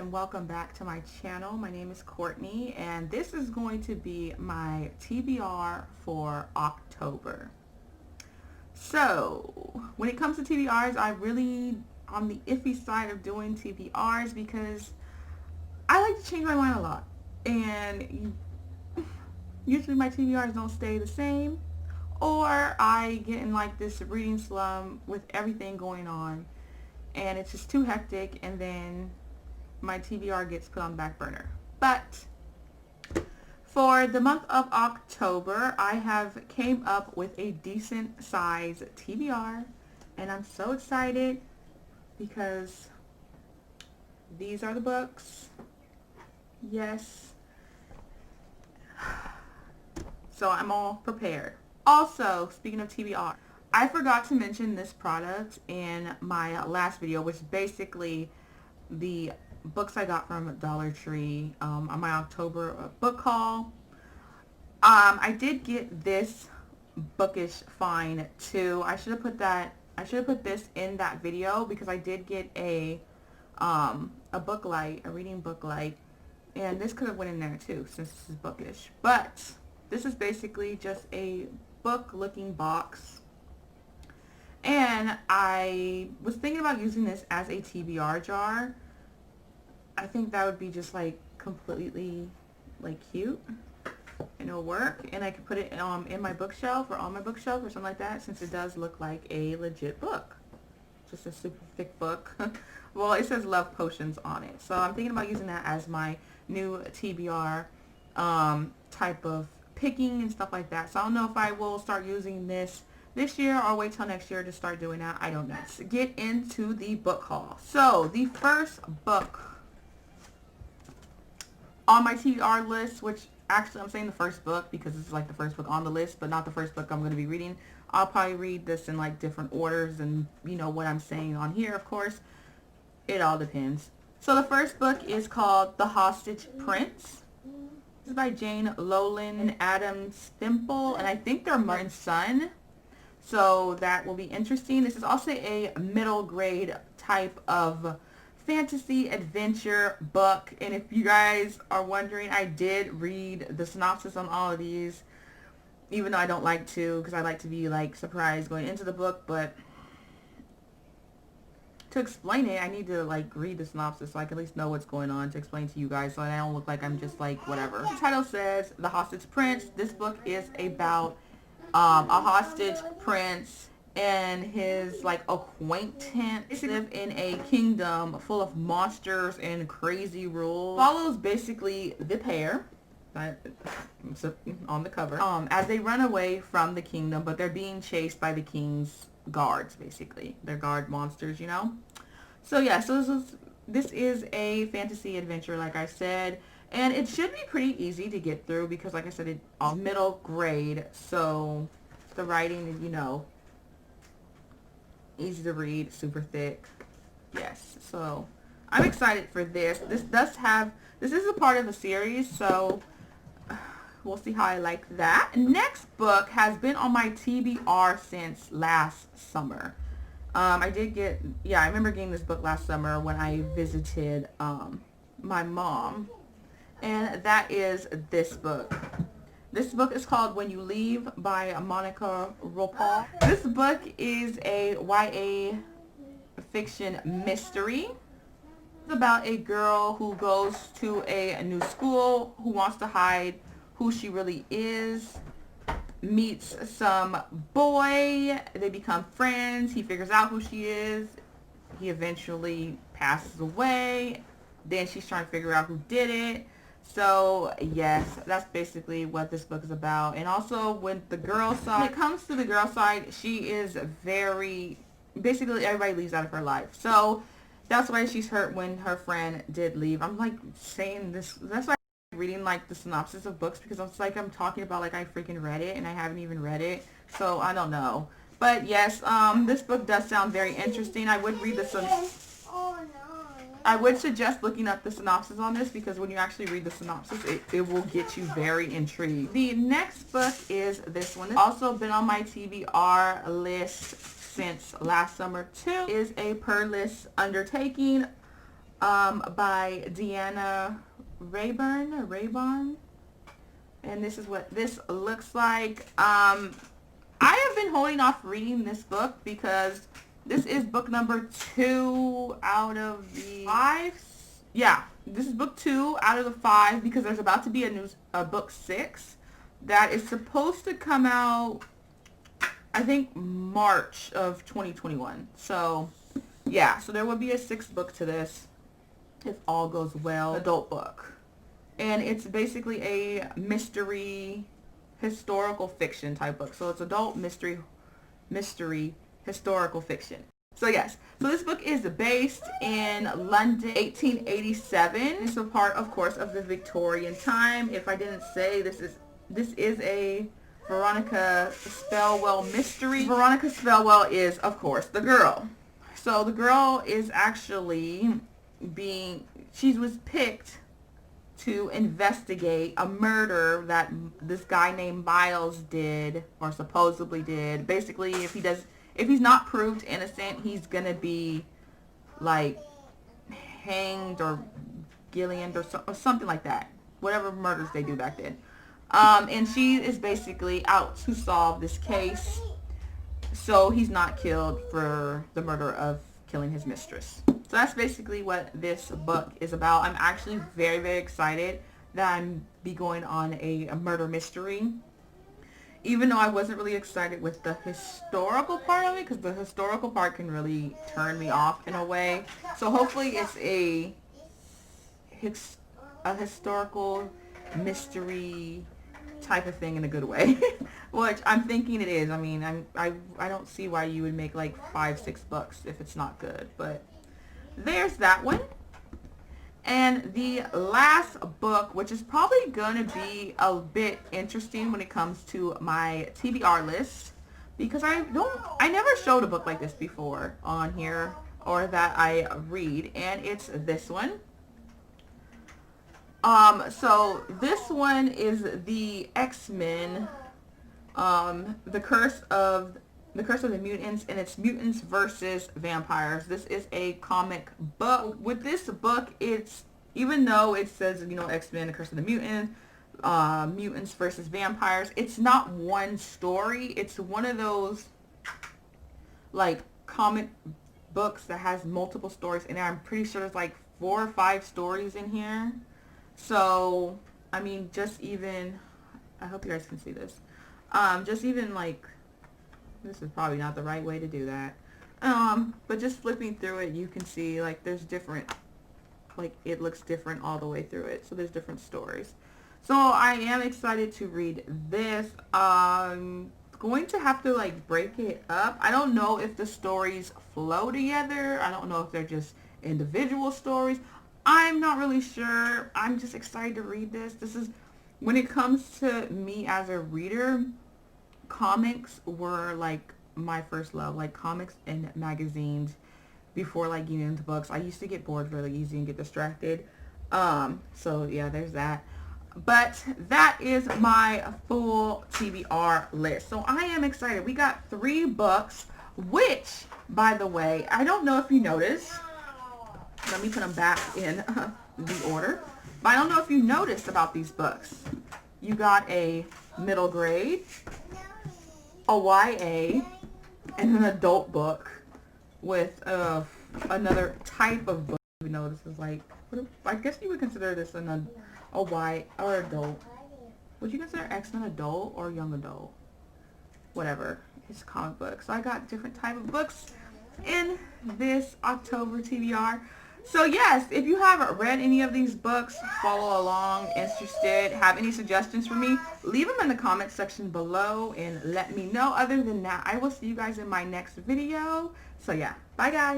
and welcome back to my channel. My name is Courtney and this is going to be my TBR for October. So when it comes to TBRs, I really on the iffy side of doing TBRs because I like to change my mind a lot, and usually my TBRs don't stay the same, or I get in like this reading slump with everything going on and it's just too hectic, and then my TBR gets put on the back burner. But for the month of October, I have came up with a decent size TBR, and I'm so excited because these are the books. Yes. So I'm all prepared. Also, speaking of TBR, I forgot to mention this product in my last video, which is basically the books I got from Dollar Tree on my October book haul. I did get this bookish find too. I should have put this in that video because I did get a book light, a reading book light, and this could have went in there too since this is bookish. But this is basically just a book looking box. And I was thinking about using this as a TBR jar. I think that would be just like completely like cute, and it'll work, and I could put it in my bookshelf or on my bookshelf or something like that, since it does look like a legit book, just a super thick book. Well, it says Love Potions on it, so I'm thinking about using that as my new TBR type of picking and stuff like that. So I don't know if I will start using this year or wait till next year to start doing that. I don't know. Let's get into the book haul. So the first book on my TBR list, which actually I'm saying the first book because it's like the first book on the list, but not the first book I'm going to be reading. I'll probably read this in like different orders, and you know what I'm saying on here, of course. It all depends. So the first book is called The Hostage Prince. This is by Yolen and Adam Stemple, and I think they're mother and son. So that will be interesting. This is also a middle grade type of fantasy adventure book, and if you guys are wondering, I did read the synopsis on all of these, even though I don't like to, because I like to be like surprised going into the book. But to explain it, I need to like read the synopsis so I can at least know what's going on to explain to you guys, so I don't look like I'm just like whatever. The title says The Hostage Prince. This book is about a hostage prince and his like acquaintance live in a kingdom full of monsters and crazy rules. Follows basically the pair on the cover as they run away from the kingdom, but they're being chased by the king's guards. Basically, they're guard monsters, you know. So yeah, so this is a fantasy adventure, like I said, and it should be pretty easy to get through because, like I said, it's middle grade, so the writing is, you know, easy to read, super thick. Yes, so I'm excited for this. This is a part of a series, so we'll see how I like that. Next book has been on my TBR since last summer. I remember getting this book last summer when I visited my mom, and that is this book. This book is called When You Leave by Monica Ropal. This book is a YA fiction mystery. It's about a girl who goes to a new school, who wants to hide who she really is, meets some boy, they become friends, he figures out who she is, he eventually passes away, then she's trying to figure out who did it. So yes, that's basically what this book is about. And also when it comes to the girl side, she is basically everybody leaves out of her life. So that's why she's hurt when her friend did leave. I'm like saying this, that's why I'm reading like the synopsis of books, because it's like I'm talking about like I freaking read it and I haven't even read it. So I don't know. But yes, this book does sound very interesting. I would read I would suggest looking up the synopsis on this, because when you actually read the synopsis, it will get you very intrigued. The next book is this one. It's also been on my TBR list since last summer too. Is a perilous Undertaking by Deanna Rayburn. And this is what this looks like. I have been holding off reading this book because this is book number 2 out of the 5. Yeah, this is book 2 out of the 5 because there's about to be a book 6 that is supposed to come out, I think, March of 2021. So, yeah, so there will be a 6th book to this if all goes well. Adult book. And it's basically a mystery historical fiction type book. So it's adult mystery historical fiction. So yes, so this book is based in London, 1887. It's a part, of course, of the Victorian time. If I didn't say, this is a Veronica Spellwell mystery. Veronica Spellwell is, of course, the girl. So the girl is actually she was picked to investigate a murder that this guy named Miles did, or supposedly did. Basically, if he's not proved innocent, he's gonna be like hanged or guillotined or something like that. Whatever murders they do back then. And she is basically out to solve this case, so he's not killed for the murder of killing his mistress. So that's basically what this book is about. I'm actually very, very excited that I'm be going on a murder mystery. Even though I wasn't really excited with the historical part of it, because the historical part can really turn me off in a way. So hopefully it's a historical mystery type of thing in a good way, which I'm thinking it is. I mean, I don't see why you would make like 5-6 books if it's not good, but there's that one. And the last book, which is probably going to be a bit interesting when it comes to my TBR list, because I never showed a book like this before on here, or that I read, and it's this one. So this one is the X-Men, the Curse of the Mutants, and it's mutants versus vampires. This is a comic book. With this book, it's, even though it says, you know, X-Men, the Curse of the Mutants, mutants versus vampires, it's not one story. It's one of those like comic books that has multiple stories in it. I'm pretty sure there's like 4 or 5 stories in here. So, I mean, just even, I hope you guys can see this. Just even like, this is probably not the right way to do that. But just flipping through it, you can see like there's different, like it looks different all the way through it. So there's different stories. So I am excited to read this. I'm going to have to like break it up. I don't know if the stories flow together. I don't know if they're just individual stories. I'm not really sure. I'm just excited to read this. This is, when it comes to me as a reader, comics were like my first love, like comics and magazines before like getting into books. I used to get bored really easy and get distracted. So yeah, there's that. But that is my full TBR list. So I am excited. We got 3 books, which, by the way, I don't know if you noticed. Let me put them back in the order. But I don't know if you noticed about these books. You got a middle grade, a YA, and an adult book with another type of book. Even though this is like, I guess you would consider this a Y or adult. Would you consider X-Men adult or young adult? Whatever. It's a comic book. So I got different type of books in this October TBR. So yes, if you haven't read any of these books, follow along, interested, have any suggestions for me, leave them in the comment section below and let me know. Other than that, I will see you guys in my next video. So yeah, bye guys.